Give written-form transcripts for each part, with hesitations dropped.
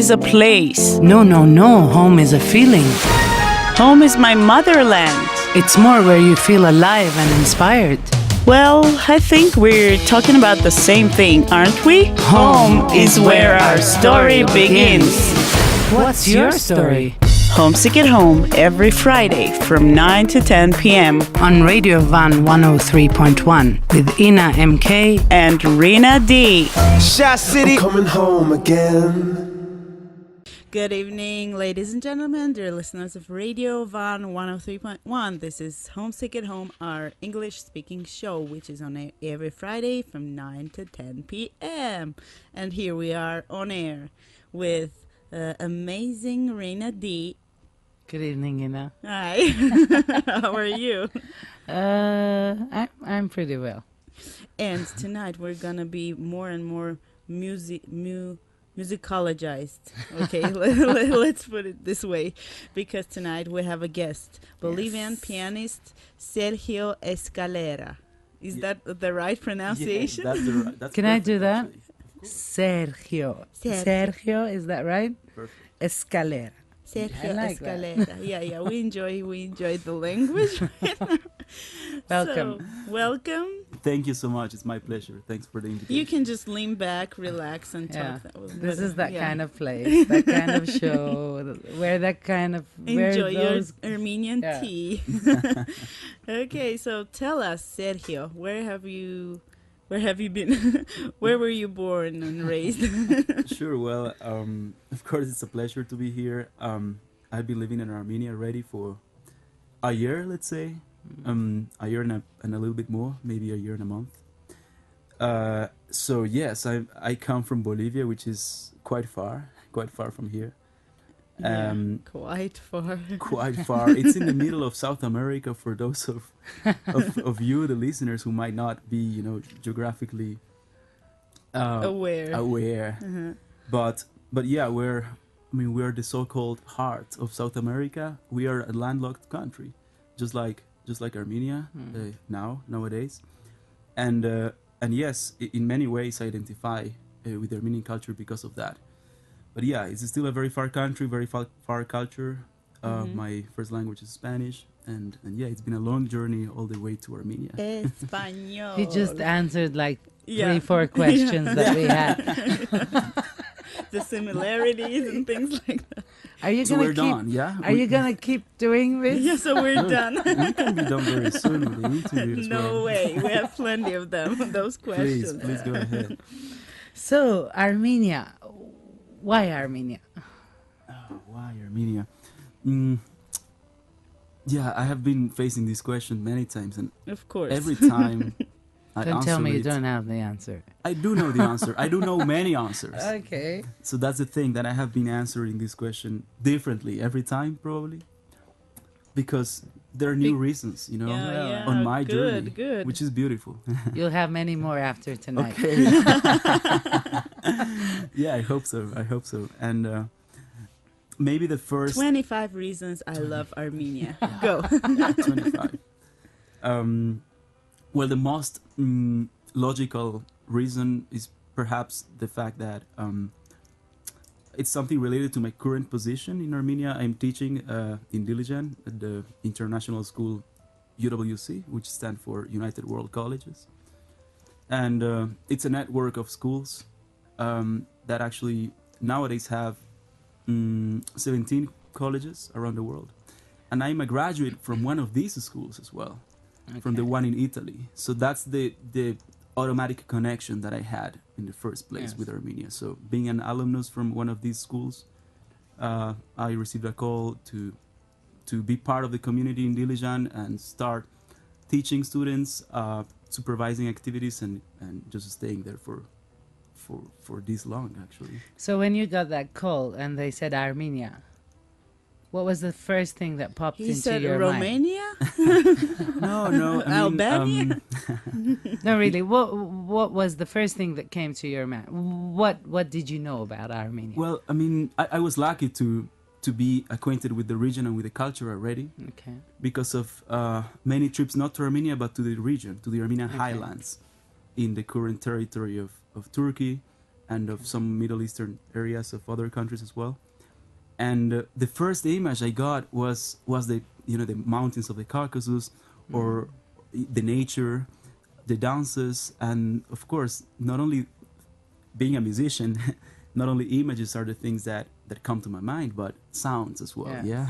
is a place. No, no, no. Home is a feeling. Home is my motherland. It's more where you feel alive and inspired. Well, I think we're talking about the same thing, aren't we? Home is where our story begins. What's your story? Homesick at Home every Friday from 9 to 10 p.m. On Radio Van 103.1 with Ina MK and Rina D. Shot City, I'm coming home again. Good evening, ladies and gentlemen, dear listeners of Radio Van 103.1. This is Homesick at Home, our English-speaking show, which is on air every Friday from 9 to 10 p.m. And here we are on air with amazing Rina D. Good evening, Ina. Hi. How are you? I'm pretty well. And tonight we're gonna be more and more musicologized. Okay, let's put it this way, because tonight we have a guest, Bolivian pianist Sergio Escalera. Is that the right pronunciation? Yeah, that's Can I do that? Actually. Sergio. Sergio, is that right? Perfect. Escalera. Sergio like Escalera. Yeah, we enjoy the language. Welcome. So, welcome. Thank you so much. It's my pleasure. Thanks for the invitation. You can just lean back, relax, and Yeah. talk. This is that kind of place, that kind of show, where that kind of... Enjoy your those, Armenian Yeah. tea. Okay, so tell us, Sergio, where have you been? Where were you born and raised? Sure. Well, of course, it's a pleasure to be here. I've been living in Armenia already for a year, let's say. A year and a little bit more, maybe a year and a month. So yes, I come from Bolivia, which is quite far from here. Yeah, quite far. Quite far. It's in the middle of South America for those of you, the listeners, who might not be, geographically Aware. Uh-huh. But yeah, we're the so-called heart of South America. We are a landlocked country, just like Armenia nowadays, and yes, in many ways I identify with the Armenian culture because of that. But yeah, it's still a very far country, very far culture. My first language is Spanish, and yeah, it's been a long journey all the way to Armenia. Español. He just answered like Yeah. 3-4 questions that we had. The similarities and things like that. Are you So gonna we're keep? done, yeah? Are you gonna keep doing this? Yeah, so we're done. We can be done very soon with the interview as well. No way. We have plenty of them. Those questions. Please go ahead. So Armenia, why Armenia? Why Armenia? Yeah, I have been facing this question many times, and Of course. every time I Don't tell answer me you it, don't have the answer. I do know the answer. I do know many answers. Okay. So that's the thing, that I have been answering this question differently every time, probably, because there are new reasons, Yeah, on my journey, good. which is beautiful. You'll have many more after tonight. Okay. Yeah, I hope so. And maybe the first 25 reasons I love Armenia. Go. 25. Well, the most logical reason is perhaps the fact that it's something related to my current position in Armenia. I'm teaching in Dilijan at the international school UWC, which stands for United World Colleges. And it's a network of schools that actually nowadays have 17 colleges around the world. And I'm a graduate from one of these schools as well, from the one in Italy. So that's the automatic connection that I had in the first place with Armenia. So being an alumnus from one of these schools, I received a call to be part of the community in Dilijan and start teaching students, supervising activities, and just staying there for this long, actually. So when you got that call and they said Armenia, what was the first thing that popped He into said your Romania? No, I mean, Albania? mind? No, really. What was the first thing that came to your mind? What did you know about Armenia? well, I mean, I was lucky to be acquainted with the region and with the culture already, Okay. because of many trips, not to Armenia, but to the region, to the Armenian highlands, in the current territory of Turkey, and of some Middle Eastern areas of other countries as well. And the first image I got was the the mountains of the Caucasus, or the nature, the dances, and of course, not only being a musician, not only images are the things that come to my mind, but sounds as well. Yeah.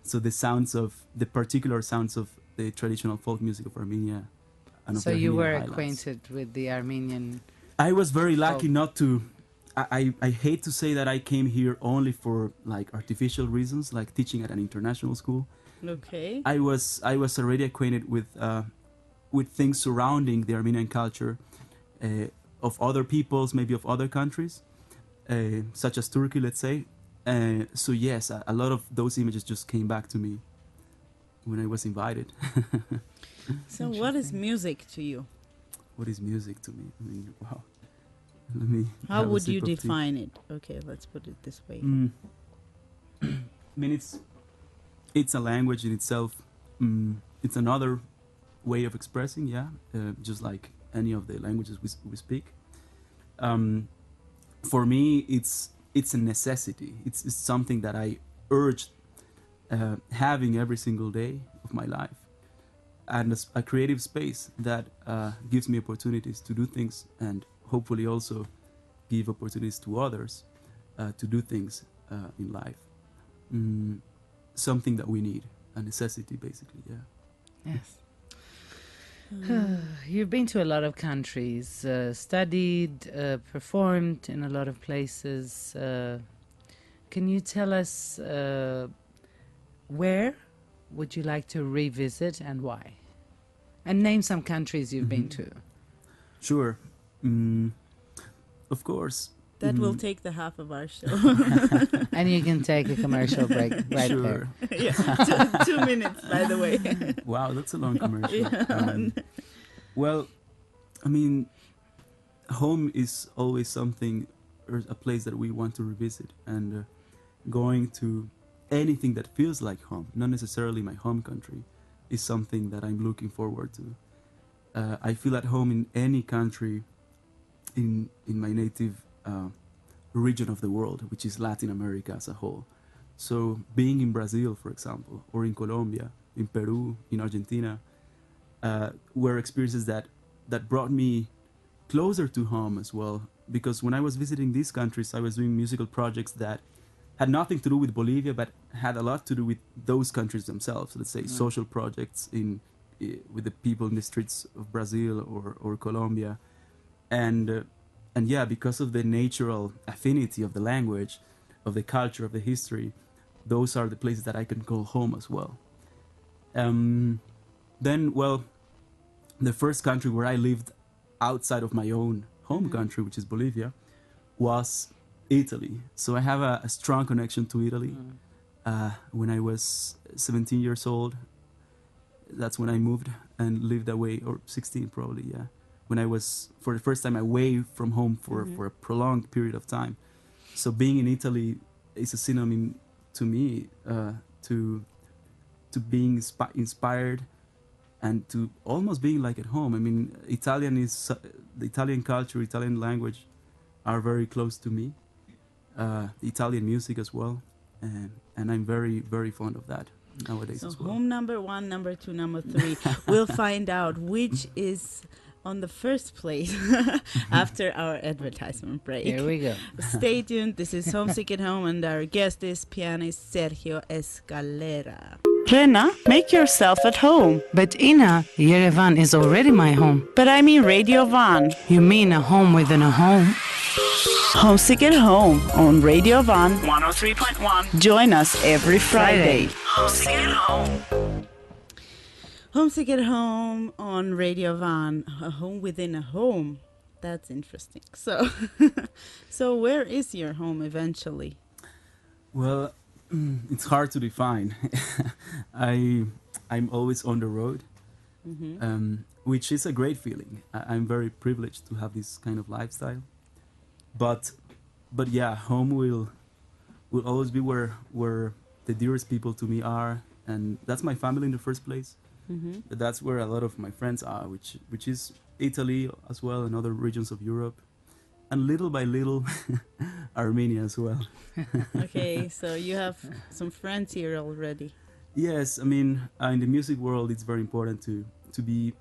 So the particular sounds of the traditional folk music of Armenia. And of So the you Armenian were highlands. acquainted with the Armenian. I was very lucky folk. not to. I hate to say that I came here only for like artificial reasons, like teaching at an international school. Okay. I was already acquainted with things surrounding the Armenian culture, of other peoples, maybe of other countries, such as Turkey, let's say. So yes, a lot of those images just came back to me when I was invited. So what is music to you? What is music to me? I mean, wow. Let me. How have a would you sip of tea. define it? Okay, let's put it this way. I mean, it's a language in itself. It's another way of expressing, just like any of the languages we speak. For me, it's a necessity. It's something that I urge having every single day of my life, and a creative space that gives me opportunities to do things, and hopefully also give opportunities to others to do things in life. Something that we need, a necessity, basically. Yes. You've been to a lot of countries, studied, performed in a lot of places. Can you tell us where would you like to revisit and why? And name some countries you've been to. Sure. Of course. That will take the half of our show. And you can take a commercial break right Sure. there. Yeah, 2 minutes, by the way. Wow, that's a long commercial. Yeah. Well, I mean, home is always something, or a place that we want to revisit, and going to anything that feels like home, not necessarily my home country, is something that I'm looking forward to. I feel at home in any country in my native region of the world, which is Latin America as a whole. So being in Brazil, for example, or in Colombia, in Peru, in Argentina, were experiences that brought me closer to home as well. Because when I was visiting these countries, I was doing musical projects that had nothing to do with Bolivia, but had a lot to do with those countries themselves. Let's say social projects with the people in the streets of Brazil or Colombia, and yeah, because of the natural affinity of the language, of the culture, of the history, those are the places that I can call home as well. Then, well, the first country where I lived outside of my own home country, which is Bolivia, was Italy. So I have a strong connection to Italy. When I was 17 years old, that's when I moved and lived away, or 16 probably, yeah. When I was, for the first time, away from home for a prolonged period of time. So being in Italy is a synonym to me, to being inspired, and to almost being like at home. I mean, the Italian culture, Italian language are very close to me. The Italian music as well, and I'm very, very fond of that nowadays So as well. home number 1, number 2, number 3. We'll find out which is on the first place after our advertisement break. Here we go. Stay tuned. This is Homesick at Home, and our guest is pianist Sergio Escalera. Rena, make yourself at home. But Ina, Yerevan is already my home. But I mean Radio Van. You mean a home within a home? Homesick at Home on Radio Van 103.1. Join us every Friday. Homesick at Home. Homesick at Home on Radio Van, a home within a home. That's interesting. So, so where is your home eventually? Well, it's hard to define. I'm always on the road, which is a great feeling. I'm very privileged to have this kind of lifestyle. But yeah, home will always be where the dearest people to me are, and that's my family in the first place. But that's where a lot of my friends are, which is Italy as well, and other regions of Europe. and little by little, Armenia as well. Okay, so you have some friends here already. Yes, I mean, in the music world, it's very important to be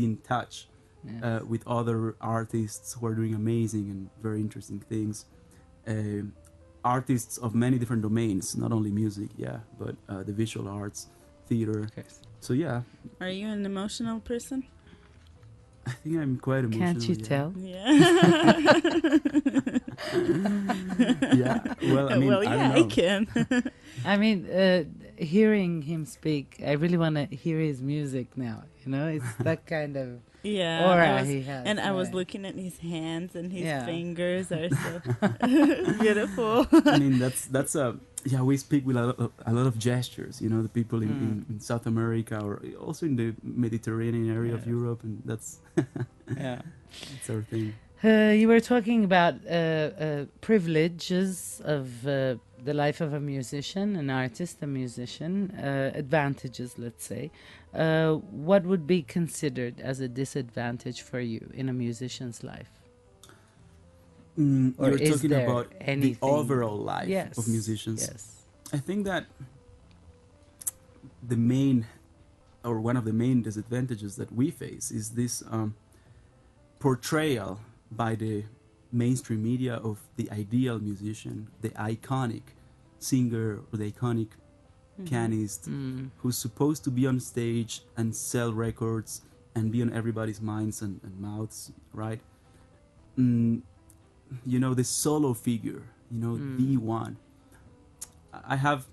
in touch Yes. with other artists who are doing amazing and very interesting things. Artists of many different domains, not only music, yeah, but the visual arts, theater. Of course. So yeah, Are you an emotional person? I think I'm quite emotional. Can't you yeah. tell? Yeah. Yeah. Well, I mean, well, I yeah, don't I know. can. I mean, hearing him speak, I really want to hear his music now. You know, it's that kind of Yeah, aura I was, he has. and I was yeah. looking at his hands, and his Yeah. fingers are so beautiful. I mean, that's a yeah. We speak with a lot of gestures. You know, the people in South America or also in the Mediterranean area of Yeah. Europe, and that's Yeah. that's our thing. You were talking about privileges of the life of a musician, an artist, a musician, advantages, let's say. What would be considered as a disadvantage for you in a musician's life? Or You're is talking there about the anything- overall life Yes. of musicians. Yes. I think that the main or one of the main disadvantages that we face is this portrayal by the mainstream media of the ideal musician, the iconic singer or the iconic pianist who's supposed to be on stage and sell records and be on everybody's minds and mouths, right? You know, the solo figure, you know, the one. I have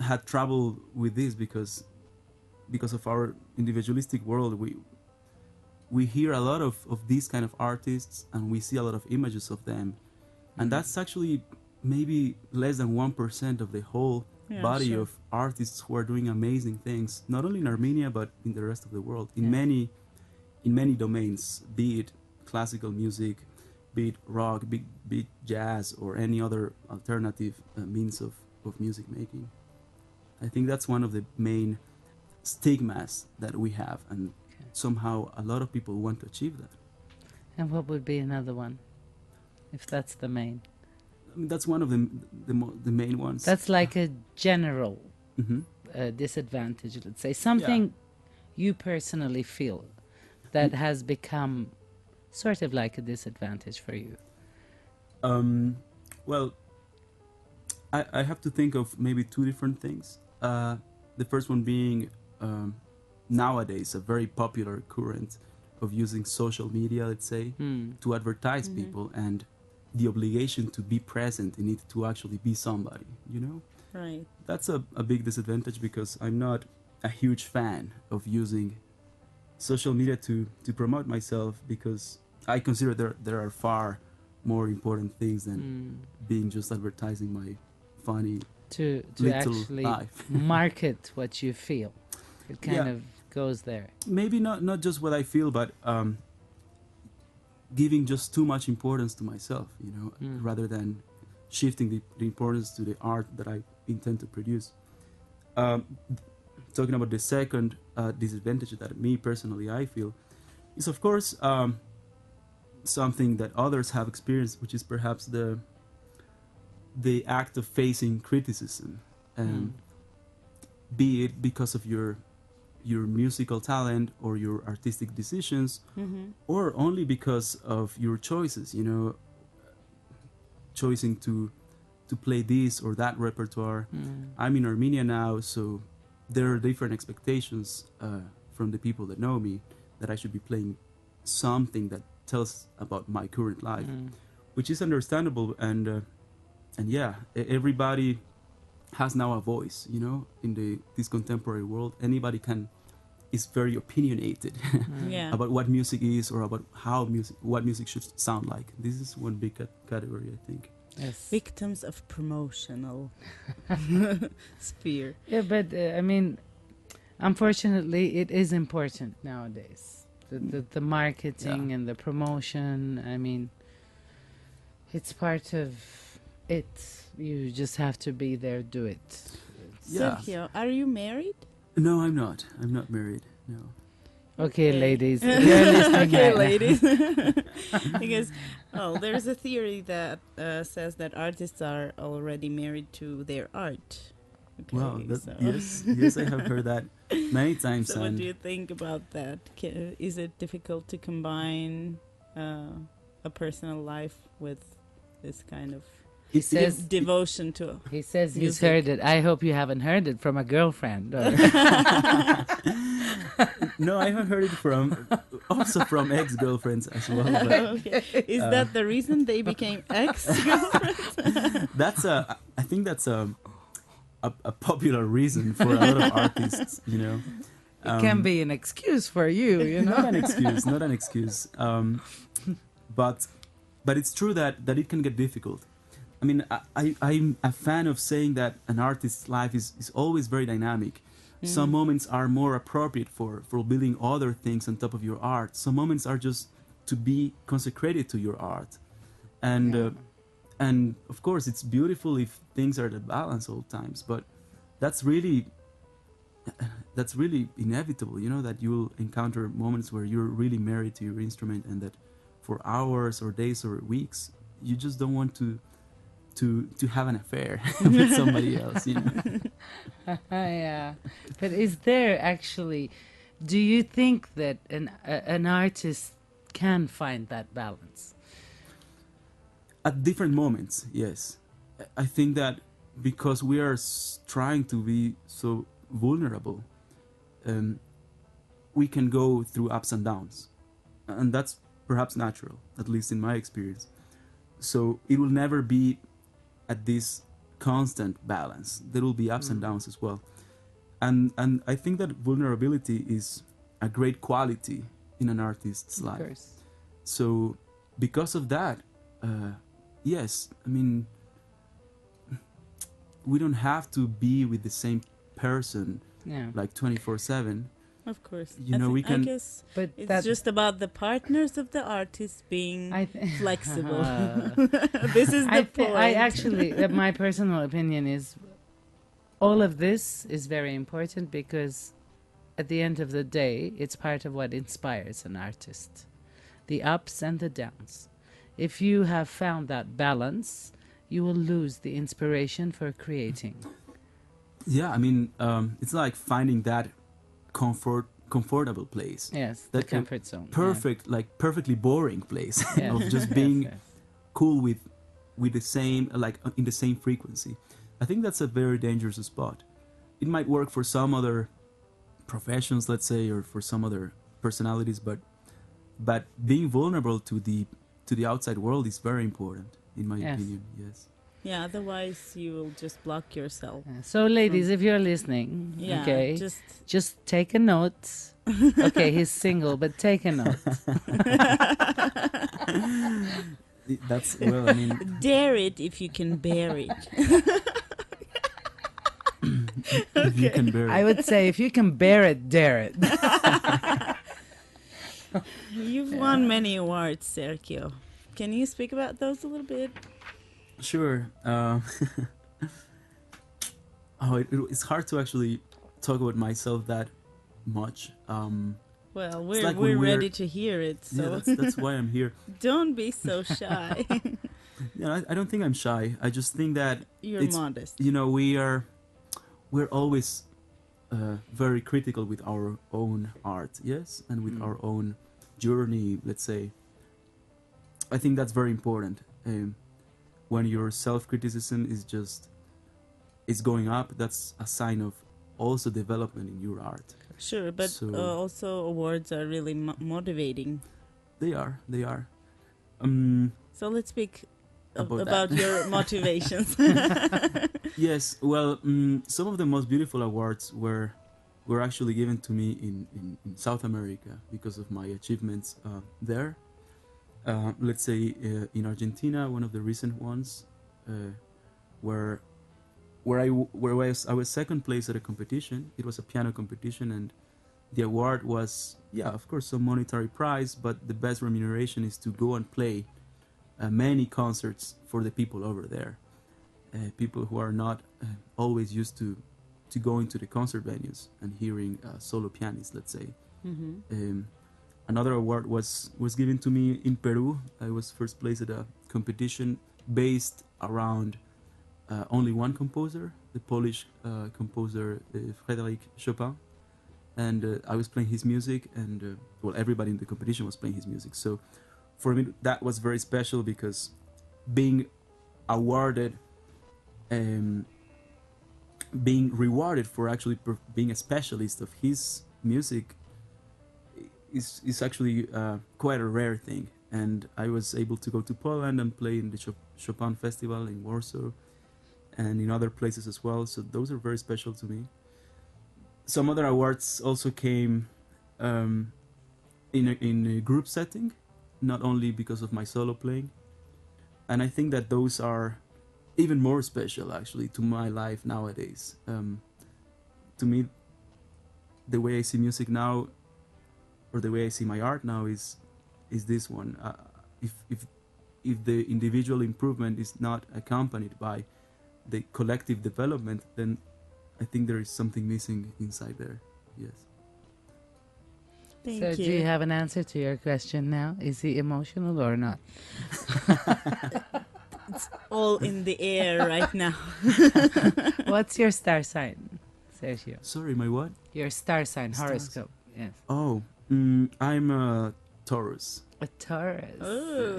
had trouble with this because of our individualistic world. We hear a lot of these kind of artists and we see a lot of images of them, and that's actually maybe less than 1% of the whole Yeah, body sure. of artists who are doing amazing things, not only in Armenia but in the rest of the world, in Yeah. many domains, be it classical music, be it rock, be it jazz, or any other alternative means of music making. I think that's one of the main stigmas that we have, and somehow a lot of people want to achieve that. And what would be another one, if that's the main? I mean, that's one of the main ones. That's like a general hmm disadvantage, let's say. Something you personally feel that has become sort of like a disadvantage for you. Well, I have to think of maybe two different things. The first one being nowadays a very popular current of using social media, let's say, to advertise people, and the obligation to be present in it, to actually be somebody, you know? Right. That's a big disadvantage because I'm not a huge fan of using social media to promote myself, because I consider there are far more important things than being just advertising my funny To little actually life. market what you feel. It kind Yeah. of goes there. Maybe not just what I feel, but giving just too much importance to myself, you know, rather than shifting the importance to the art that I intend to produce. Talking about the second disadvantage that me personally I feel is, of course, something that others have experienced, which is perhaps the act of facing criticism, be it because of your musical talent or your artistic decisions, or only because of your choices, you know, choosing to play this or that repertoire. I'm in Armenia now, so there are different expectations from the people that know me that I should be playing something that tells about my current life, which is understandable, and yeah, everybody has now a voice, you know, in this contemporary world. Anybody is very opinionated Yeah. about what music is, or about what music should sound like. This is one big category, I think. Yes. Victims of promotional sphere. Yeah, but I mean, unfortunately, it is important nowadays. The marketing and the promotion. I mean, it's part of it. You just have to be there, do it. Yeah. Sergio, are you married? No, I'm not. I'm not married. No. Okay, Okay. ladies, if you're listening Okay, right now. ladies. Because, well, there's a theory that says that artists are already married to their art. Okay, Well, so. yes, I have heard that many times, So, what and do you think about that? Is it difficult to combine a personal life with this kind of He It- says devotion to? he says he's music. heard it. I hope you haven't heard it from a girlfriend. Or no, I have heard it from also from ex-girlfriends as well. But Okay. Is that the reason they became ex-girlfriends? that's I think that's a popular reason for a lot of artists. You know, it can be an excuse for you, you know. not an excuse, not an excuse. But it's true that it can get difficult. I mean, I'm a fan of saying that an artist's life is always very dynamic. Some moments are more appropriate for building other things on top of your art. Some moments are just to be consecrated to your art. And of course, it's beautiful if things are at balance all times. But that's really inevitable, you know, that you'll encounter moments where you're really married to your instrument, and that for hours or days or weeks, you just don't want to have an affair with somebody else, you know. Yeah, but is there actually? Do you think that an artist can find that balance? At different moments, yes. I think that because we are trying to be so vulnerable, we can go through ups and downs, and that's perhaps natural, at least in my experience. So it will never be at this constant balance. There will be ups and downs as well, and I think that vulnerability is a great quality in an artist's Of life. course. So because of that, yes, I mean, we don't have to be with the same person Yeah, like 24/7. Of course. You know, we I can- guess but it's that just about the partners of the artist being flexible. Uh, This is the point. I actually, my personal opinion is, all of this is very important because, at the end of the day, it's part of what inspires an artist, the ups and the downs. If you have found that balance, you will lose the inspiration for creating. Yeah, I mean, it's like finding that comfortable place. Yes, That the comfort zone. Perfect, like perfectly boring place Yeah. of just Yes, being yes. cool with the same, like in the same frequency. I think that's a very dangerous spot. It might work for some other professions, let's say, or for some other personalities, but being vulnerable to the outside world is very important, in my Yes. opinion. Yes. Yeah, otherwise you will just block yourself. Yeah. So, ladies, if you're listening, Yeah, okay, just just take a note. Okay, he's single, but take a note. That's, well, I mean, dare it if you can bear it. if you can bear it. I would say if you can bear it, dare it. You've won many awards, Sergio. Can you speak about those a little bit? Sure. It's hard to actually talk about myself that much. Well, like we're when we're- ready to hear it, so Yeah, that's why I'm here. don't be so shy. Yeah, I don't think I'm shy. I just think that You're It's- modest. you know we're always very critical with our own art, yes, and with our own journey. Let's say. I think that's very important. When your self-criticism is going up, that's a sign of also development in your art. Sure, but So- also awards are really motivating. They are. So let's speak About about that. your motivations. Yes. Well, some of the most beautiful awards were actually given to me in South America because of my achievements there. Let's say in Argentina, one of the recent ones, where I was second place at a competition. It was a piano competition, and the award was, yeah, of course, some monetary prize, but the best remuneration is to go and play many concerts for the people over there, people who are not always used to going to the concert venues and hearing solo pianists, let's say. Another award was given to me in Peru. I was first place at a competition based around only one composer, the Polish composer Frédéric Chopin, and I was playing his music, and well, everybody in the competition was playing his music. So for me, that was very special because being awarded, being rewarded for actually being a specialist of his music is actually quite a rare thing. And I was able to go to Poland and play in the Chopin Festival in Warsaw and in other places as well. So those are very special to me. Some other awards also came in a group setting, not only because of my solo playing. And I think that those are even more special actually to my life nowadays. To me, the way I see music now, or the way I see my art now, is this one. If the individual improvement is not accompanied by the collective development, then I think there is something missing inside there. Yes. Thank So you. do you have an answer to your question now? Is he emotional or not? It's all in the air right now. What's your star sign, Sergio? Sorry, my what? Your star sign, Star horoscope. Yes. Oh, I'm a Taurus. A Taurus. Oh.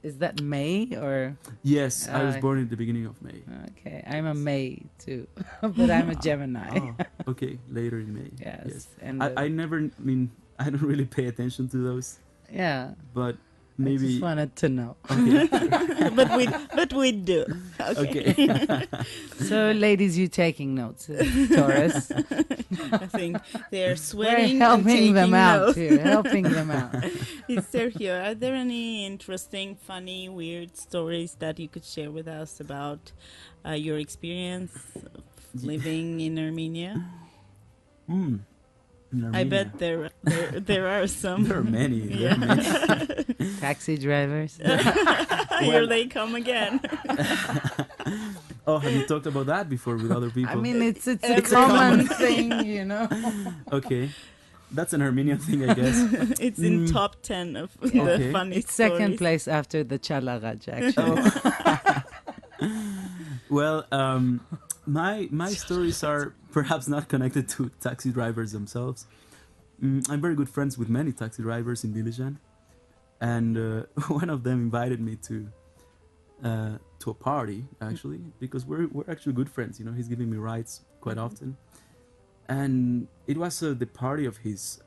Is that May or? Yes, I was Uh, born in the beginning of May. Okay, I'm a May too, but I'm a Gemini. Oh, okay, later in May. Yes, and I never, I mean, I don't really pay attention to those, yeah. but I maybe. just wanted to know. Okay. but we do. Okay. Okay. So, ladies, you taking notes, Taurus? I think they're We're sweating and helping taking them out notes. here. Helping them out. It's Sergio. Are there any interesting, funny, weird stories that you could share with us about your experience of living in Armenia? In I Armenia. bet there are some. There are many. There Yeah. are many. Taxi drivers. Here they come again. Oh, have you talked about that before with other people? I mean, it's a It's a common thing, you know. Okay, that's an Armenian thing, I guess. It's in top 10 of Yeah. the Okay. funny It's second stories. place after the Chalagaj, actually. Well, my stories are perhaps not connected to taxi drivers themselves. I'm very good friends with many taxi drivers in Dilijan, and one of them invited me to a party actually, because we're actually good friends. You know, he's giving me rides quite often, and it was the party of his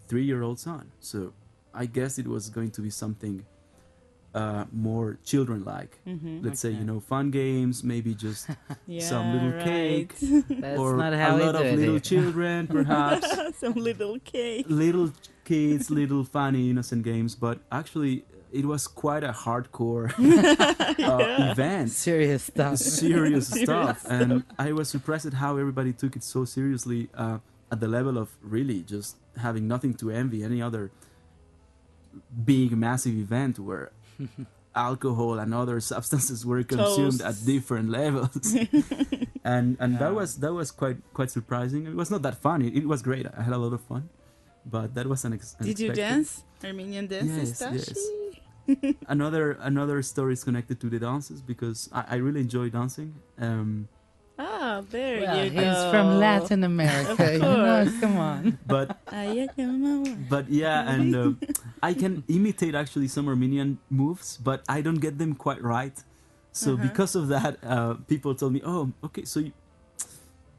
3-year-old son. So I guess it was going to be something more children-like. Let's say, Okay. you know, fun games, maybe just Yeah, some little right. cake, That's or not how a we lot do of it little here. children, perhaps. Some little cake. Little kids, little funny, innocent games. But actually, it was quite a hardcore event. Serious stuff. Serious stuff. And I was surprised at how everybody took it so seriously, at the level of really just having nothing to envy any other big, massive event where alcohol and other substances were consumed at Toasts. different levels. and that was quite surprising. It was not that funny. It was great. I had a lot of fun, but that was Did you unexpected. dance? Armenian dances, Yes, Tashi? yes. Another story is connected to the dances, because I really enjoy dancing. Ah, there Well, you he's go. from Latin America, you know. course. Come on. But yeah, and I can imitate actually some Armenian moves, but I don't get them quite right. So because of that, people told me, "Oh, okay, so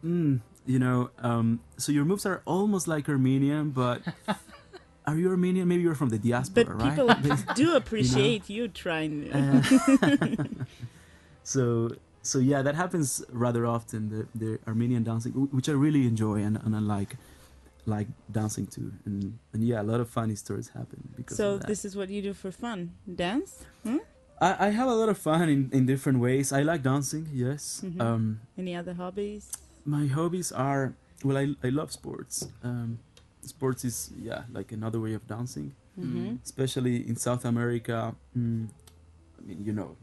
so your moves are almost like Armenian, but are you Armenian? Maybe you're from the diaspora, But right?" people do appreciate you trying. So yeah, that happens rather often. The Armenian dancing, which I really enjoy, and I like dancing too, and yeah, a lot of funny stories happen because So of that. this is what you do for fun? Dance? I have a lot of fun in different ways. I like dancing, yes. Any other hobbies? My hobbies are, well, I love sports. Sports is, yeah, like another way of dancing, especially in South America. I mean, you know,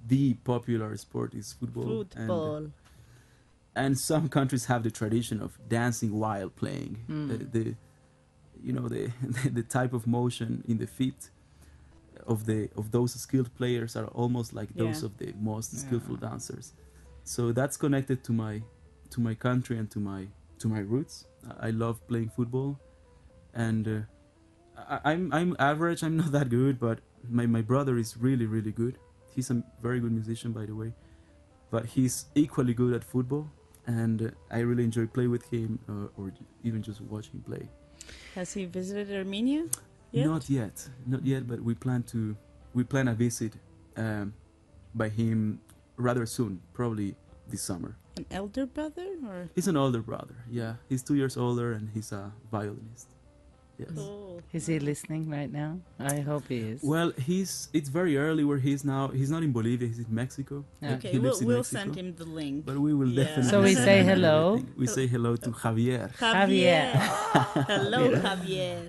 the popular sport is football. Football. And some countries have the tradition of dancing while playing. you know, the the type of motion in the feet of those skilled players are almost like those Yeah. of the most Yeah. skillful dancers. So that's connected to my country and to my roots. I love playing football, and I'm average. I'm not that good, but my brother is really good. He's a very good musician, by the way, but he's equally good at football, and I really enjoy play with him, or even just watch him play. Has he visited Armenia yet? Not yet, but we plan a visit by him rather soon, probably this summer. An elder brother or? He's an older brother, yeah. He's 2 years older, and he's a violinist. Yes. Cool. Is he listening right now? I hope he is. Well, it's very early where he's now. He's not in Bolivia. He's in Mexico. Yeah. Okay, He we'll, lives in we'll Mexico. send him the link. But we will Yeah. definitely. So we send say him hello? everything. We say hello to Javier. Javier. Hello, Javier.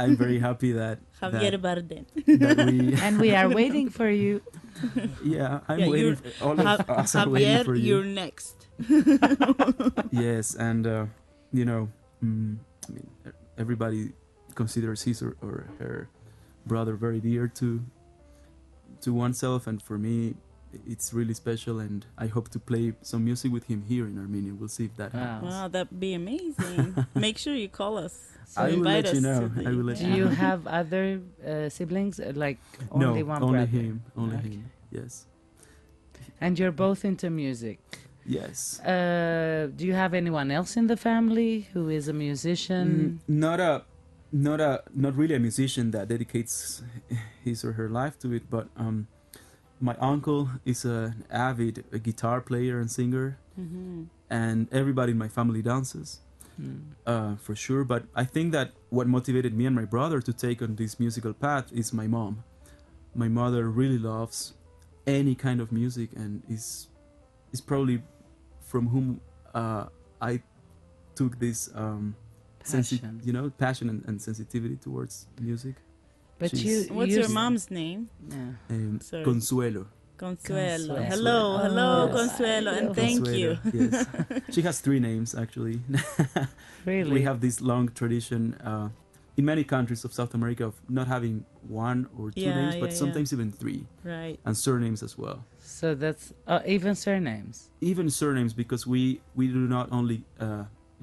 I'm very happy that Javier Bardem. that we. And we are waiting for you. Yeah, I'm Yeah, waiting. All of us are waiting Javier, for you're you. next. Yes, and you know, I mean, everybody considers his or her brother very dear to oneself, and for me, it's really special. And I hope to play some music with him here in Armenia. We'll see if that Wow. happens. Wow, that'd be amazing. Make sure you call us. So I will invite let you us know. to the- I will let Do you you know. have other siblings? Like only one only brother? him. Only Okay. him. Yes. And you're both into music. Yes. Do you have anyone else in the family who is a musician? Not really a musician that dedicates his or her life to it, but my uncle is an avid guitar player and singer, Mhm. and everybody in my family dances, for sure. But I think that what motivated me and my brother to take on this musical path is my mom. My mother really loves any kind of music, and is probably from whom I took this Passion. passion and sensitivity towards music. But She's- What's you your mom's name? Yeah. Sorry. Consuelo. Consuelo. Consuelo. Hello, hello, Oh, Consuelo, and thank you. Consuelo, yes. She has 3 names actually. Really? We have this long tradition in many countries of South America of not having 1 or 2 Yeah, names, but yeah, sometimes even 3, Right. and surnames as well. So that's even surnames. Even surnames, because we do not only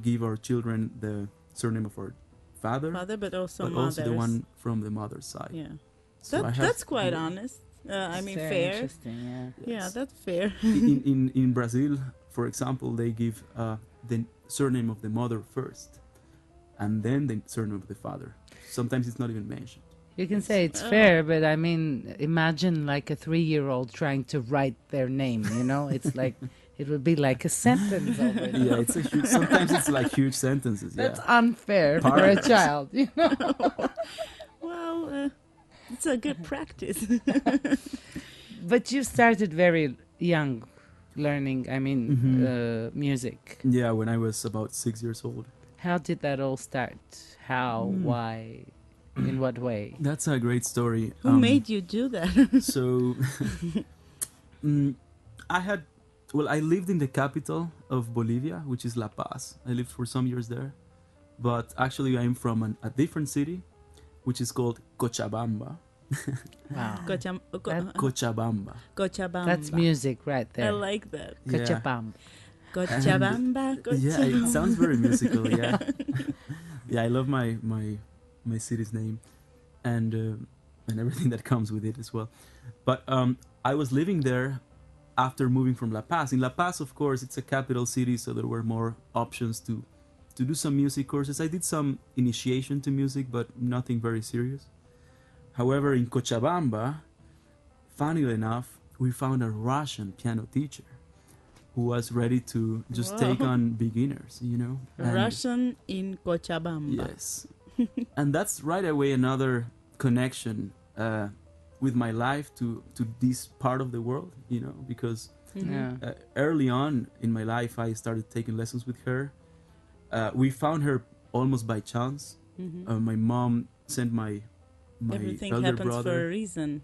give our children the surname of our father, Father, but also but mothers. also the one from the mother's side. Yeah. So I have- That's quite honest. I mean, Very fair. Interesting, yeah. Yeah, Yes. that's fair. in Brazil, for example, they give the surname of the mother first, and then the surname of the father. Sometimes it's not even mentioned. You can say it's Oh. fair, but I mean, imagine like a 3-year-old trying to write their name, you know? It's like, it would be like a sentence already. Yeah, it's a huge. Sometimes it's like huge sentences. That's Yeah, unfair for a Paragraphs. child, you know? Well, it's a good practice. But you started very young learning, I mean, Mhm. music. yeah. When I was about 6 years old. How did that all start? How? Why? In what way? That's a great story. Who made you do that? So, I lived in the capital of Bolivia, which is La Paz. I lived for some years there, but actually I'm from a different city, which is called Cochabamba. Wow. Cochabamba. Cochabamba. That's music right I there. like that. Yeah. Cochabamba. Cochabamba. Yeah, it sounds very musical. Yeah, yeah. I love my city's name, and everything that comes with it as well. But I was living there after moving from La Paz. In La Paz, of course, it's a capital city, so there were more options to do some music courses. I did some initiation to music, but nothing very serious. However, in Cochabamba, funnily enough, we found a Russian piano teacher who was ready to just Wow. take on beginners, And- Russian in Cochabamba. Yes. And that's right away another connection with my life to this part of the world, because Mhm. Yeah. early on in my life, I started taking lessons with her. We found her almost by chance. Mhm. My mom sent my Everything elder happens brother. for a reason.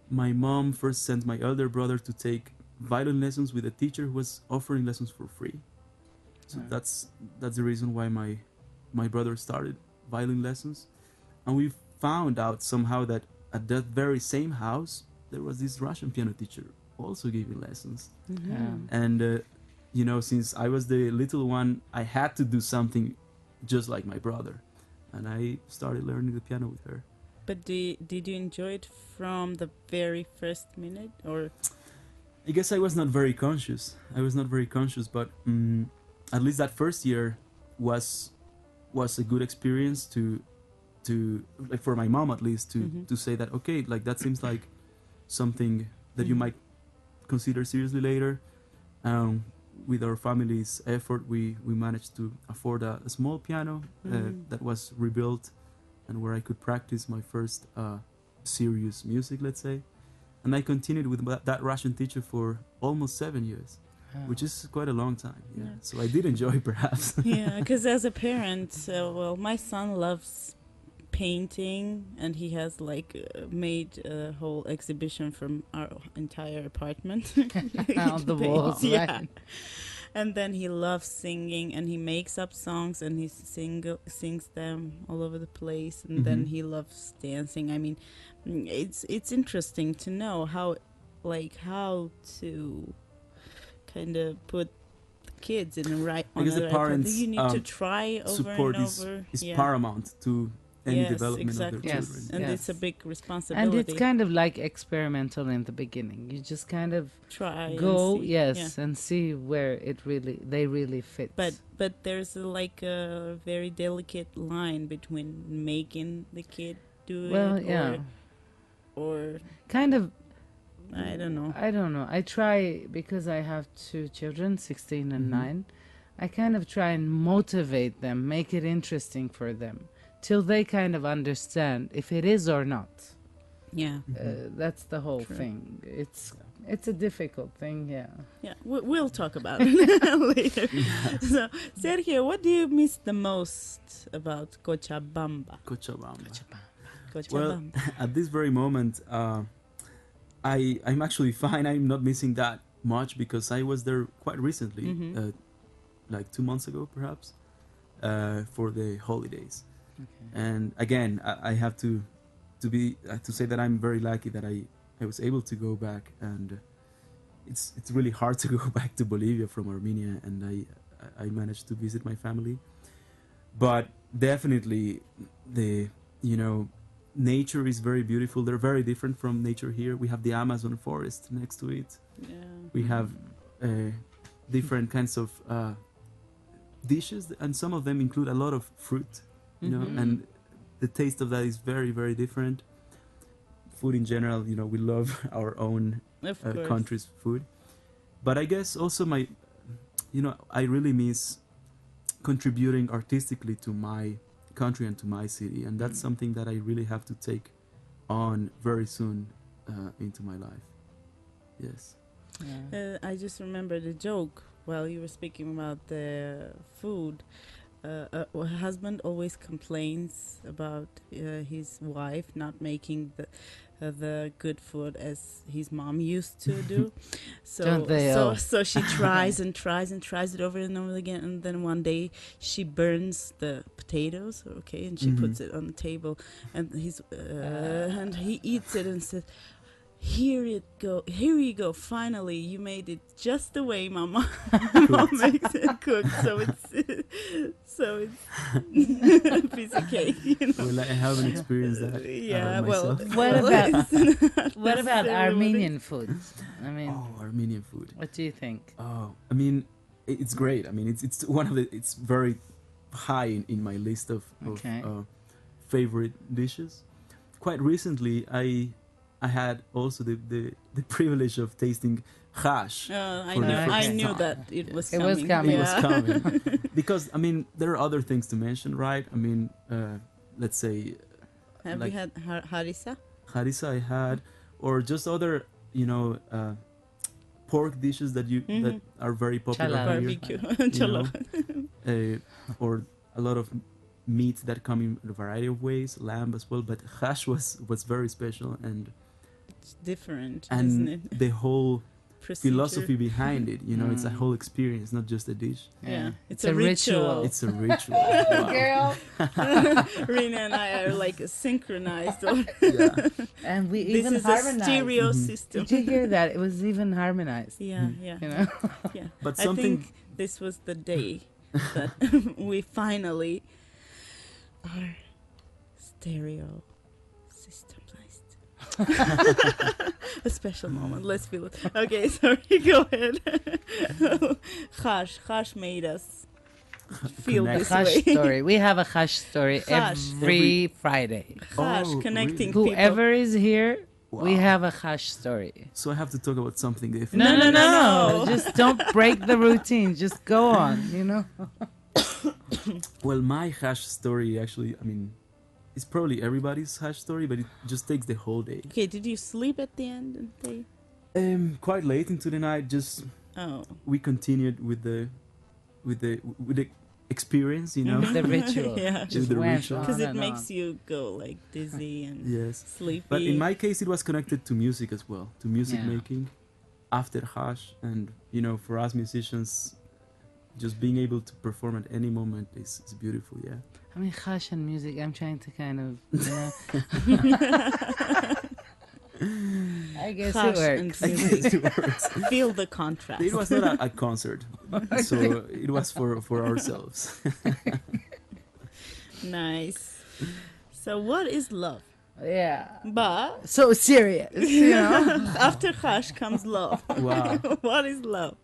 My mom first sent my elder brother to take violin lessons with a teacher who was offering lessons for free. So Ah. that's the reason why my brother started violin lessons, and we found out somehow that at that very same house there was this Russian piano teacher also giving lessons. And since I was the little one, I had to do something just like my brother, and I started learning the piano with her. But did you enjoy it from the very first minute, or? I guess I was not very conscious. But at least that first year was a good experience to like, for my mom at least, to say that, okay, like that seems like something that you might consider seriously later. With our family's effort, we managed to afford a small piano that was rebuilt, and where I could practice my first serious music, let's say. And I continued with that Russian teacher for almost 7 years, which is quite a long time. Yeah. So I did enjoy, perhaps. Yeah, because as a parent, well, my son loves painting, and he has made a whole exhibition from our entire apartment on the walls, yeah. right? And then he loves singing, and he makes up songs, and he sings them all over the place. And then he loves dancing. I mean, it's interesting to know how to kind of put kids in the right. Because the parents you need to try over support and over. is paramount to any development exactly. of their children. And it's a big responsibility. And it's kind of like experimental in the beginning. You just kind of try go, and see. and see where they really fit. But there's a very delicate line between making the kid do it or kind of, I don't know. I try, because I have two children, 16 and 9. I kind of try and motivate them, make it interesting for them, till they kind of understand if it is or not. Yeah. That's the whole thing. It's a difficult thing, yeah. Yeah, we'll talk about it later. So, Sergio, what do you miss the most about Cochabamba? Well, at this very moment, I'm actually fine. I'm not missing that much because I was there quite recently, like 2 months ago, perhaps, for the holidays. Okay. And again, I have to say that I'm very lucky that I was able to go back, and it's really hard to go back to Bolivia from Armenia, and I managed to visit my family. But definitely nature is very beautiful. They're very different from nature here. We have the Amazon forest next to it. Yeah. We have different kinds of dishes, and some of them include a lot of fruit, and the taste of that is very, very different. Food in general, we love our own country's food. But I guess also I really miss contributing artistically to my country and to my city, and that's something that I really have to take on very soon into my life. Yes. Yeah. I just remembered a joke while you were speaking about the food. A husband always complains about his wife not making the good food as his mom used to do. So she tries and tries and tries it over and over again, and then one day she burns the potatoes, and she puts it on the table, and and he eats it and says, here you go, finally you made it just the way my mom makes it cooked. So it's a piece of cake, Well, I haven't experienced that. Yeah, well, what about Armenian food? Armenian food. What do you think? It's great. It's one of it's very high in my list of favorite dishes. Quite recently, I had also the privilege of tasting khash. I knew that it was coming. It was coming. It was coming. Because, there are other things to mention, right? Let's say... Have you had harissa? Harissa I had. Or just other, pork dishes that are very popular here. Barbecue. Or a lot of meat that come in a variety of ways, lamb as well. But khash was very special, and it's different, and isn't it? the whole procedure. philosophy behind it. You know, it's a whole experience, not just a dish. Yeah, it's a ritual. It's a ritual. Wow. Girl. Rina and I are like synchronized. Yeah. And we This even is a harmonized. stereo system. Did you hear that? It was even harmonized. Yeah, yeah, You know? yeah. But I something- think this was the day that we finally are stereo systemized. A special moment. Let's feel it. Okay, sorry. Go ahead. Khash made us feel Connect. this Khash way. story. We have a Khash story Khash. every Friday. Khash, Oh, connecting really? people. Whoever is here, we Wow. have a Khash story. So I have to talk about something different. No. Just don't break the routine. Just go on, you know? Well, my hash story actually, I mean, it's probably everybody's hash story, but it just takes the whole day. Okay, did you sleep at the end of the day? Quite late into the night, just Oh. we continued with the experience, you know. The ritual. Yeah. Just The went ritual. on Because it and makes on. you go like dizzy and Yes. sleepy. But in my case, it was connected to music as well, to music Yeah. making after hash. And, you know, for us musicians, just being able to perform at any moment is beautiful, yeah. I mean, Khash and music, I'm trying to kind of, you know. I guess Khash it and works. music. It works. Feel the contrast. It was not a concert, so it was for ourselves. Nice. So what is love? Yeah. But So serious, you know. after Khash comes love. Wow. What is love?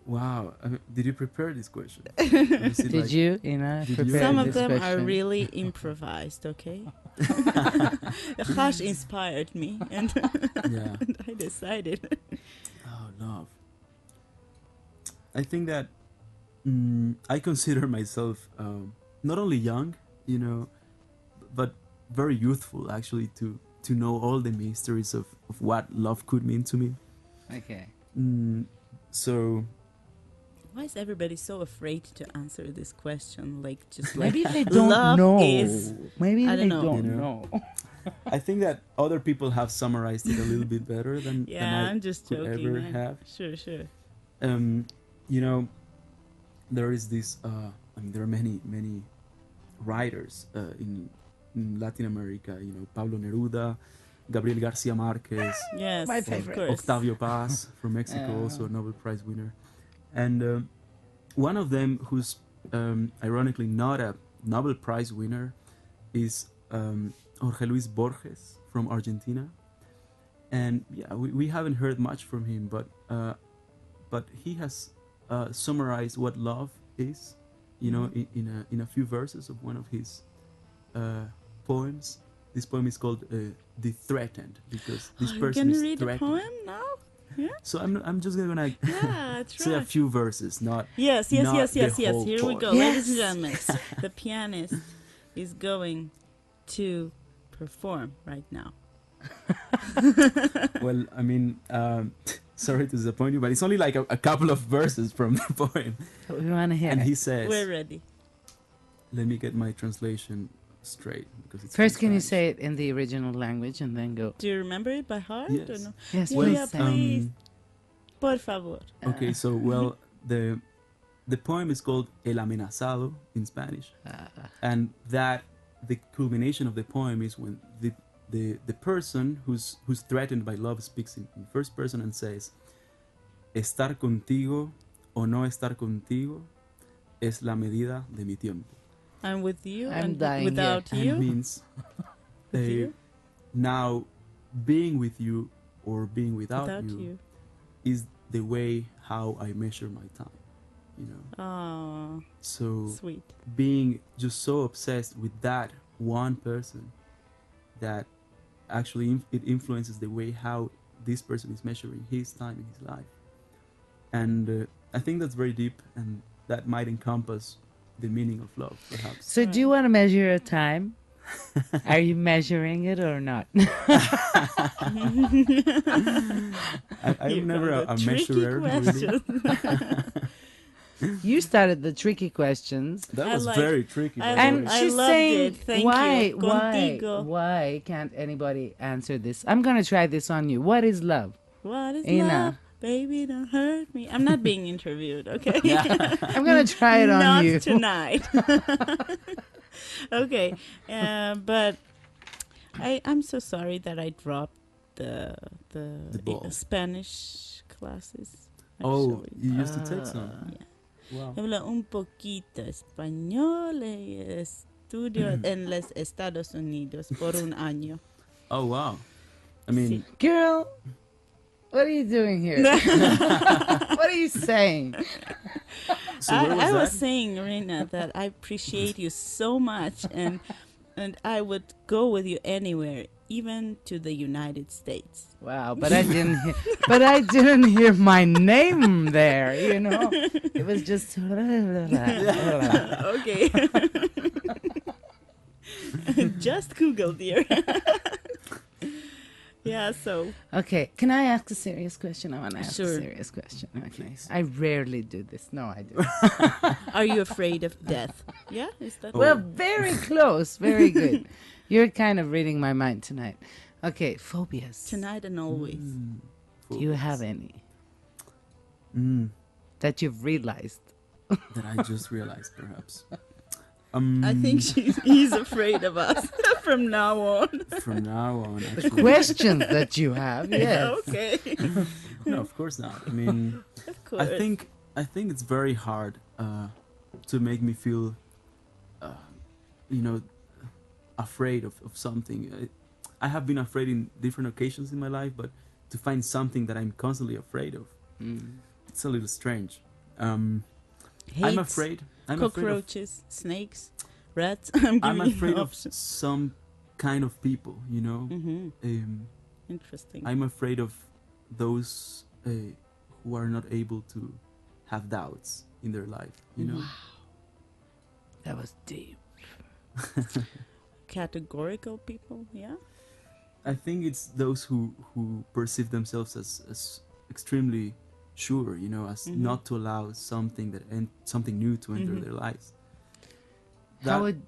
Wow. I mean, did you prepare this question? Was it Did like- you, Ina, Did you? prepare Some of this them are question? really improvised, okay? Khash inspired me and, Yeah. and I decided. Oh, love. I think that I consider myself not only young, you know, but very youthful actually to know all the mysteries of what love could mean to me. Okay. So Why is everybody so afraid to answer this question? Like, just like, Maybe they don't love know. is- Maybe I they don't know. don't You know? know. I think that other people have summarized it a little bit better than yeah, I I'm just could joking. ever man. have. Sure. You know, there is this. I mean, there are many writers in Latin America. You know, Pablo Neruda, Gabriel Garcia Marquez, Yes, My of favorite. course. Octavio Paz from Mexico, also a Nobel Prize winner, and one of them who's ironically not a Nobel Prize winner is Jorge Luis Borges from Argentina. And yeah, we haven't heard much from him, but he has summarized what love is, you know, in a few verses of one of his poems. This poem is called "The Threatened" because this Are you person gonna is read the threatened. poem now? Yeah. So I'm just gonna Yeah, say a try. few verses, not Yes. not the whole Here we poem. go, ladies and gentlemen. The pianist is going to perform right now. Well, I mean, sorry to disappoint you, but it's only like a couple of verses from the poem. We want to hear And it. he says, We're ready. let me get my translation straight because it's First, in can you Spanish. say it in the original language and then go? Do you remember it by heart or Yes. no? Yes, Well, please. yeah, please. Por favor. Okay, so well, the poem is called El Amenazado in Spanish, and that the culmination of the poem is when the person who's threatened by love speaks in first person and says, "Estar contigo o no estar contigo es la medida de mi tiempo." I'm with you I'm and dying without And you. means With you? now being with you or being without, Without you, you. is the way how I measure my time, you know. Oh, So sweet. being just so obsessed with that one person that actually it influences the way how this person is measuring his time in his life. And I think that's very deep, and that might encompass the meaning of love, perhaps. So, do you want to measure a time? Are you measuring it or not? I'm Here never come a the tricky measurer, really. question. You started the tricky questions. That I was like- very tricky. by I the And like- way. I she's loved saying, it. Thank why, you. Contigo. why can't anybody answer this? I'm gonna try this on you. What is love? What is Ina. love? Baby, don't hurt me. I'm not being interviewed, okay? I'm gonna try it on Not you. tonight. Okay, but I'm so sorry that I dropped the ball. Spanish classes. Oh, Actually. you used to take some. Wow. Hablo un poquito español y estudio en los Estados Unidos por un año. Oh, wow. I mean, Sí. Girl, what are you doing here? What are you saying? so where was I was that? saying, Rina, that I appreciate you so much, and I would go with you anywhere, even to the United States. Wow, but I didn't hear my name there, you know. It was just Okay. Just Google, dear. Yeah, so. Okay, can I ask a serious question? I want to ask Sure. a serious question. Okay. Please. I rarely do this. No, I do. Are you afraid of death? Yeah, is that? Well, very close. Very good. You're kind of reading my mind tonight. Okay, phobias. Tonight and always. Do you have any Mm, that you've realized? that I just realized, perhaps. I think he's afraid of us from now on. From now on, The actually. questions that you have, yes. Okay. No, of course not. I mean, Of course. I think it's very hard to make me feel, afraid of something. I have been afraid in different occasions in my life, but to find something that I'm constantly afraid of, it's a little strange. I'm Hates afraid. I'm cockroaches, snakes, rats. I'm afraid of some kind of people. Mm-hmm. Interesting. I'm afraid of those who are not able to have doubts in their life. That was deep. Categorical people, yeah. I think it's those who perceive themselves as extremely sure, as not to allow something new to enter their lives. How would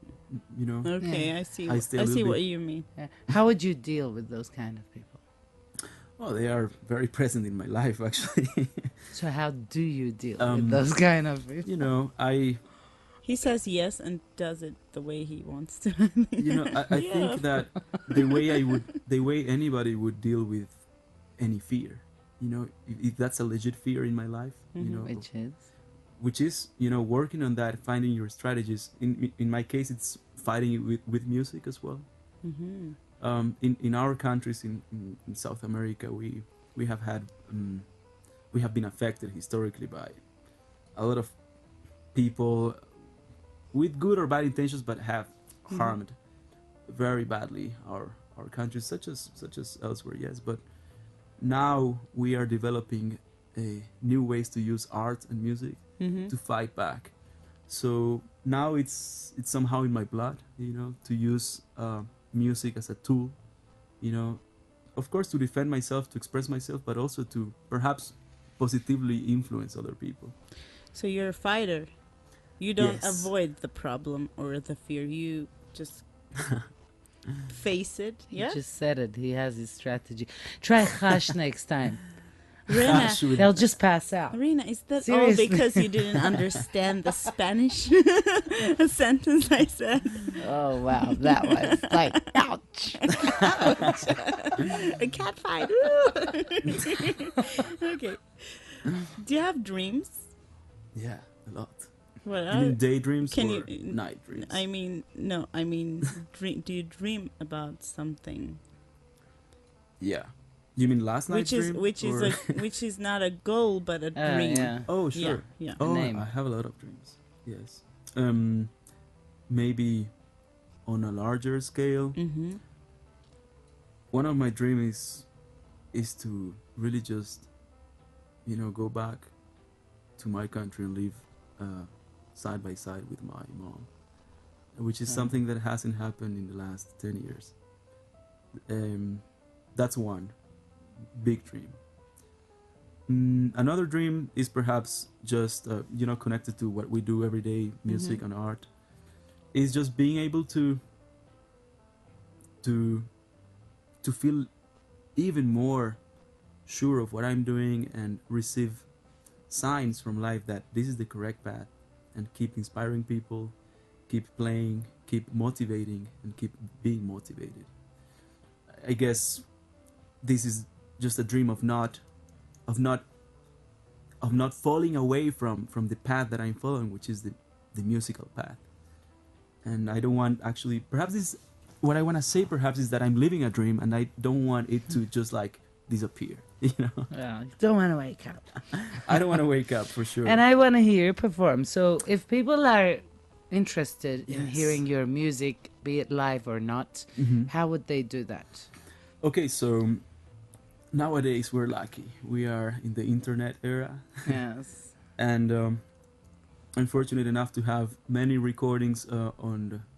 Okay, Yeah. I see. I I stay a see little what bit- you mean. how would you deal with those kind of people? well, they are very present in my life, actually. So how do you deal with Um, those kind of people? He says yes and does it the way he wants to. I Yeah. think that the way anybody would deal with any fear, if that's a legit fear in my life, which is working on that, finding your strategies. In my case, it's fighting it with music as well. In our countries in South America, we have had we have been affected historically by a lot of people with good or bad intentions, but have harmed very badly our countries, such as elsewhere. Yes, but now we are developing new ways to use art and music to fight back. So now it's somehow in my blood, to use music as a tool, of course, to defend myself, to express myself, but also to perhaps positively influence other people. So you're a fighter. You don't Yes. avoid the problem or the fear. You just face it. He Yeah. just said it. He has his strategy. Try khash next time. Rena, Khash with- They'll just pass out. Rena, is that Seriously. all because you didn't understand the Spanish sentence I said? Oh wow, that was like ouch. A cat fight. Okay. Do you have dreams? Yeah, a lot. What You mean daydreams can or you- night dreams? I mean, no. I mean, do you dream about something Yeah. You mean last night's dream? or- which is not a goal but a dream? Yeah. Oh, sure. Yeah. Oh, name. I have a lot of dreams. Yes. Maybe on a larger scale. Mm-hmm. One of my dreams is to really just, go back to my country and live side by side with my mom, which is something that hasn't happened in the last 10 years. That's one big dream. Another dream is perhaps just, connected to what we do every day, music and art, is just being able to feel even more sure of what I'm doing and receive signs from life that this is the correct path, and keep inspiring people, keep playing, keep motivating, and keep being motivated. I guess this is just a dream of of not not falling away from the path that I'm following, which is the musical path. And I don't want, actually, perhaps this, what I want to say perhaps is that I'm living a dream, and I don't want it to just like disappear. You know, Well, you don't want to wake up. I don't want to wake up for sure. And I want to hear you perform. So if people are interested in Yes. hearing your music, be it live or not, how would they do that? Okay, so nowadays we're lucky. We are in the internet era, Yes. and I'm fortunate enough to have many recordings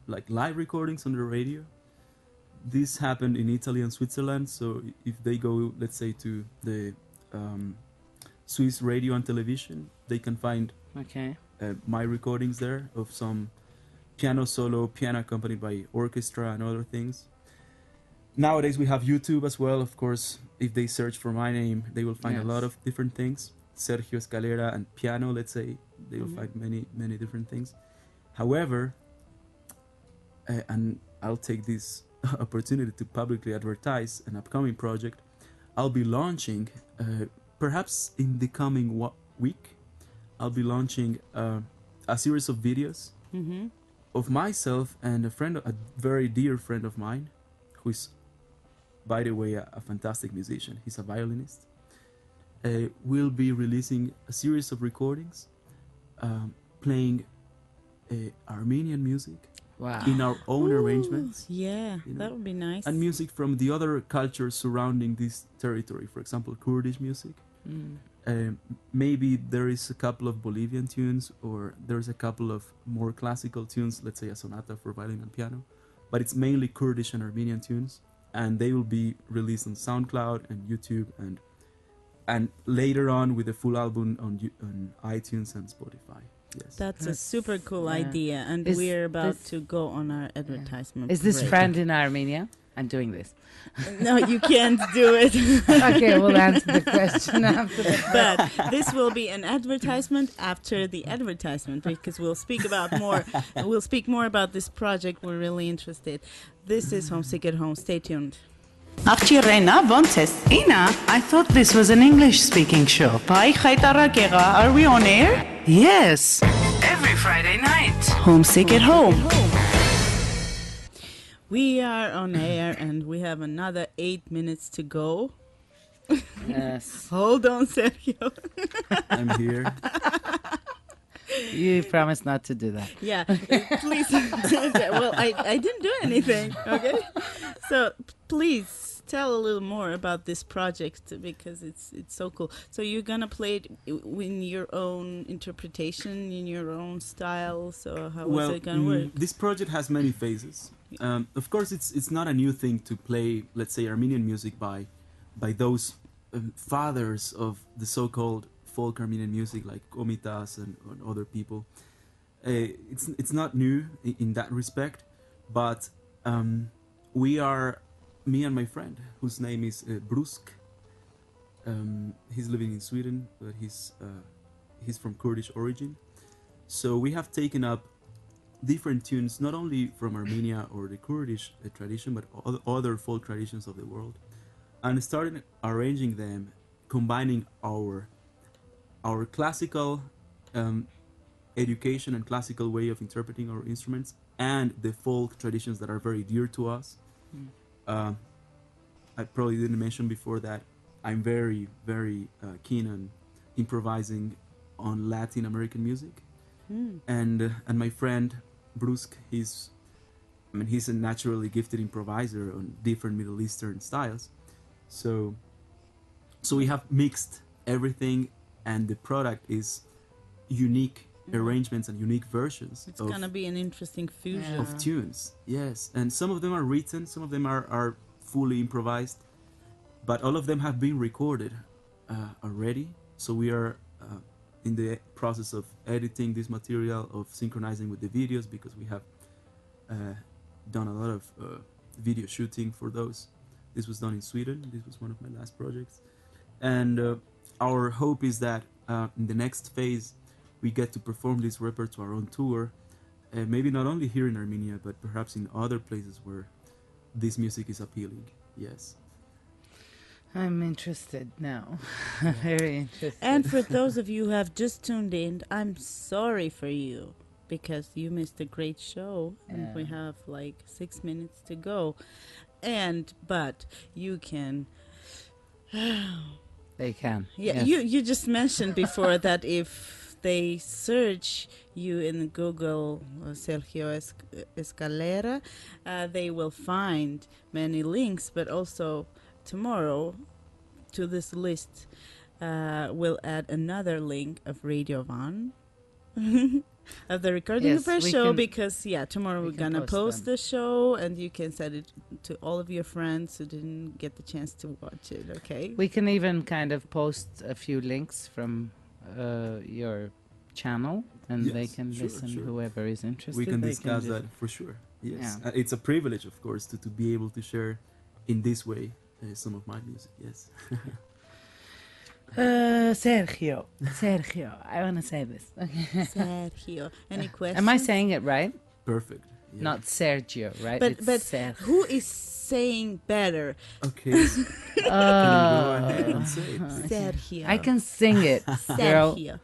like live recordings on the radio. This happened in Italy and Switzerland. So if they go, let's say, to the Swiss radio and television, they can find Okay. my recordings there of some piano solo, piano accompanied by orchestra and other things. Nowadays we have YouTube as well. Of course, if they search for my name, they will find a lot Yes. of different things. Sergio Escalera and piano, let's say, they will find many different things. However, and I'll take this opportunity to publicly advertise an upcoming project. I'll be launching, perhaps in the coming week, I'll be launching a series of videos of myself and a very dear friend of mine, who is, by the way, a fantastic musician. He's a violinist. We'll be releasing a series of recordings playing Armenian music Wow. in our own arrangements, Yeah, you know, that would be nice. and music from the other cultures surrounding this territory. For example, Kurdish music. Maybe there is a couple of Bolivian tunes, or there's a couple of more classical tunes, let's say a sonata for violin and piano, but it's mainly Kurdish and Armenian tunes, and they will be released on SoundCloud and YouTube, and later on with a full album on iTunes and Spotify. Yes. That's a That's- super cool yeah. idea, and Is we're about this- to go on our advertisement. Is this break. friend in Armenia? I'm doing this. No, you can't do it. Okay, we'll answer the question after the But this will be an advertisement after the advertisement, because we'll speak more about this project. We're really interested. This is Homesick at Home. Stay tuned. Աղջիրենա, ոնց ես? Ինա, I thought this was an English-speaking show. բայ խայտարակ եղա, are we on air? Yes. Every Friday night. Homesick at Home. We are on air, and we have another 8 minutes to go. Yes. Hold on, Sergio. I'm here. You promised not to do that. Yeah, please. Well, I didn't do anything, okay? So please tell a little more about this project, because it's so cool. So you're gonna play it in your own interpretation, in your own style. So how is it gonna work? This project has many phases. Of course, it's not a new thing to play, let's say, Armenian music by those fathers of the so-called folk Armenian music, like Komitas and other people. It's not new in that respect, but me and my friend, whose name is Brusk. He's living in Sweden, but he's from Kurdish origin. So we have taken up different tunes, not only from Armenia or the Kurdish tradition, but other folk traditions of the world, and started arranging them, combining our classical education and classical way of interpreting our instruments and the folk traditions that are very dear to us. I probably didn't mention before that I'm very, very keen on improvising on Latin American music. And my friend Brusk, he's a naturally gifted improviser on different Middle Eastern styles. So we have mixed everything, and the product is unique arrangements and unique versions. It's gonna be an interesting fusion. Of tunes, yes, and some of them are written, some of them are fully improvised, but all of them have been recorded already. So we are in the process of editing this material, of synchronizing with the videos, because we have done a lot of video shooting for those. This was done in Sweden. This was one of my last projects, And our hope is that in the next phase, we get to perform this repertoire on tour, maybe not only here in Armenia, but perhaps in other places where this music is appealing. Yes. I'm interested now. Very interested. And for those of you who have just tuned in, I'm sorry for you because you missed a great show and we have like 6 minutes to go. But you can. They can. Yeah, yes. you just mentioned before that if they search you in Google, Sergio Escalera, they will find many links, but also tomorrow to this list we'll add another link of Radio Van of the recording of our Yes, we show can- because tomorrow we're can gonna post post them. the show and you can send it to all of your friends who didn't get the chance to watch it. Okay. We can even kind of post a few links from your channel, and they Yes, can sure, listen. sure. Whoever is interested, We can they discuss just- that for sure. Yes. Yeah. It's a privilege, of course, to be able to share in this way some of my music. Yes. Sergio, I want to say this. Okay. Sergio, any questions? Am I saying it right? Perfect. Yeah. Not Sergio, right? But It's but Sergio. who is saying better? Okay. So can you go ahead and say it? Sergio. I can sing it, girl. Sergio.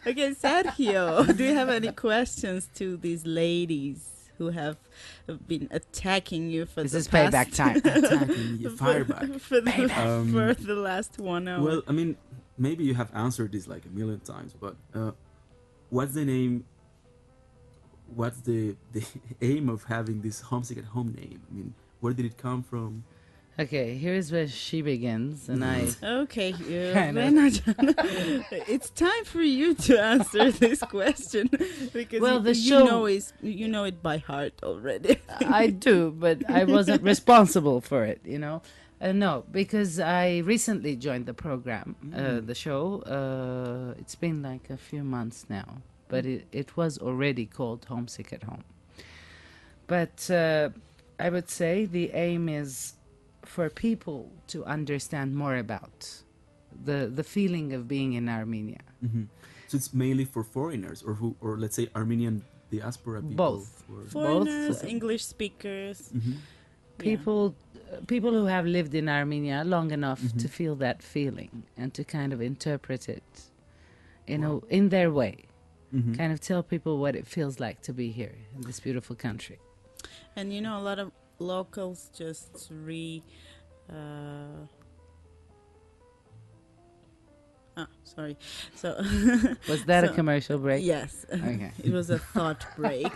Okay, Sergio. Do you have any questions to these ladies who have been attacking you for This the is past payback time. Attacking you, fire back. for the last 1 hour? Well, I mean, maybe you have answered this like a million times, but what's the name? What's the aim of having this Homesick at Home name? I mean, where did it come from? Okay, here's where she begins, and I. Okay, Kind of. Renata, it's time for you to answer this question because Well, the you show- know it by heart already. I do, but I wasn't responsible for it, you know. No, because I recently joined the program, the show. It's been like a few months now, but it was already called Homesick at Home. But I would say the aim is for people to understand more about the feeling of being in Armenia. Hmm. So it's mainly for foreigners, or let's say Armenian diaspora people. Both. Or, Foreigners, Both. English speakers. Mhm. People who have lived in Armenia long enough to feel that feeling and to kind of interpret it in their way. Mhm. Kind of tell people what it feels like to be here in this beautiful country. And a lot of locals just sorry. So Was that a So- commercial break? yes, Okay. it was a thought break.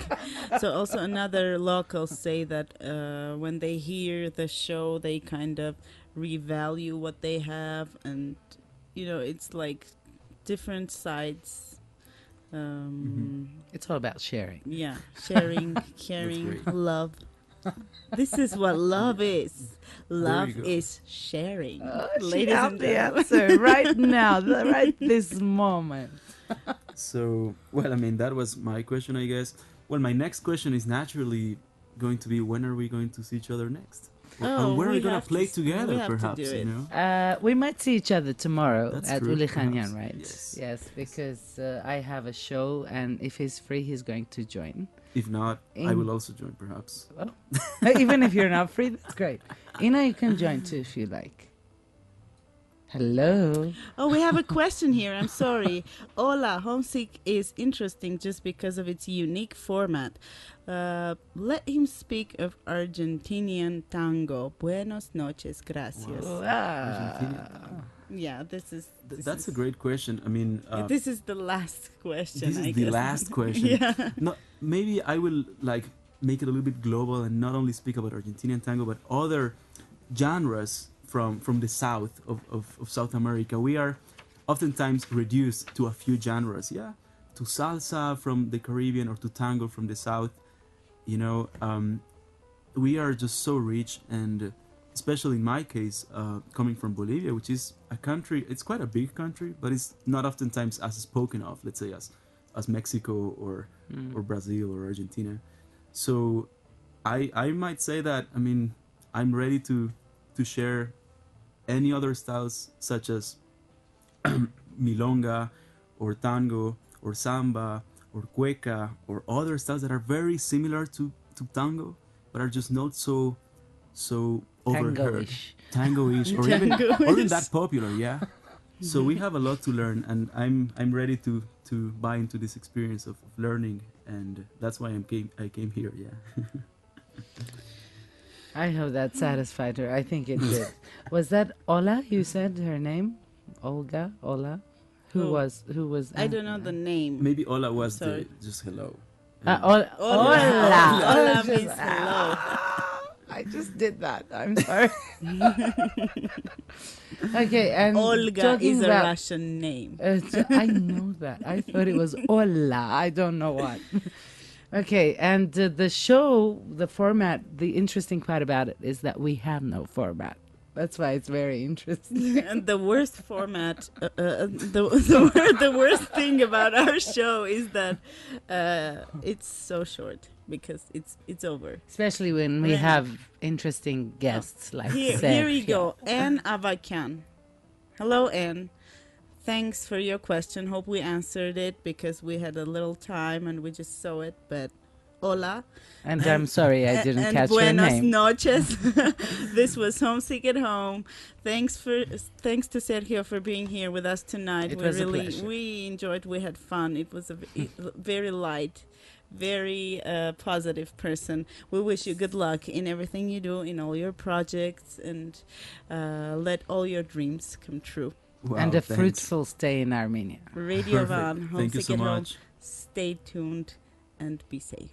So also another locals say that when they hear the show, they kind of revalue what they have, and it's like different sides. It's all about sharing. Yeah, sharing, caring, great. love. This is what love is. Love you go. is sharing. Ladies and gentlemen. answer right now, right this moment. So, well, I mean, that was my question, I guess. Well, my next question is naturally going to be, when are we going to see each other next? And where are we going have to play we together, have to perhaps, do it. you know? We might see each other tomorrow That's at true, Uli Khanyan, perhaps. right? Yes. Because I have a show, and if he's free, he's going to join. If not, I In- will also join, perhaps. Even if you're not free, that's great. Ina, you can join too if you like. Hello. Oh, we have a question here. I'm sorry. Hola, Homesick is interesting just because of its unique format. Let him speak of Argentinian tango. Buenos noches, gracias. Yeah, this is That's a great question. I mean, this is the last question. this is I the guess. last question. Yeah. No, maybe I will like make it a little bit global and not only speak about Argentinian tango, but other genres from the south of South America. We are oftentimes reduced to a few genres, to salsa from the Caribbean or to tango from the south. We are just so rich, and especially in my case, coming from Bolivia, which is a country, it's quite a big country, but it's not oftentimes as spoken of, let's say, as Mexico or Brazil or Argentina. So I might say that, I mean, I'm ready to share any other styles such as milonga or tango or samba or cueca or other styles that are very similar to tango but are just not so overheard, tango-ish or even that popular, yeah. So we have a lot to learn, and I'm ready to buy into this experience of learning, and that's why I came here, yeah. I hope that satisfied her. I think it did. Was that Ola? You said her name, Olga, Ola. Who was? I don't know the name. Maybe Ola was Sorry. just hello. Hola. Hola means hello. I just did that. I'm sorry. Okay, and Olga talking is a about- Russian name. I know that. I thought it was Ola. I don't know what. Okay, and the show, the format, the interesting part about it is that we have no format. That's why it's very interesting. And the worst format, the worst thing about our show is that it's so short because it's over. Especially when we Right. have interesting guests like Here we Sergio. go. Anne Avakian. Hello, Anne. Thanks for your question. Hope we answered it because we had a little time and we just saw it. But hola. And I'm sorry I didn't and catch your buenos name. noches. This was Homesick at Home. Thanks to Sergio for being here with us tonight. It was a pleasure. We enjoyed. We had fun. It was a very light, very positive person. We wish you good luck in everything you do, in all your projects, and let all your dreams come true. Wow, And a thanks. fruitful stay in Armenia. Radio Perfect. Van, Thank you Homesick so at Home. much. Stay tuned and be safe.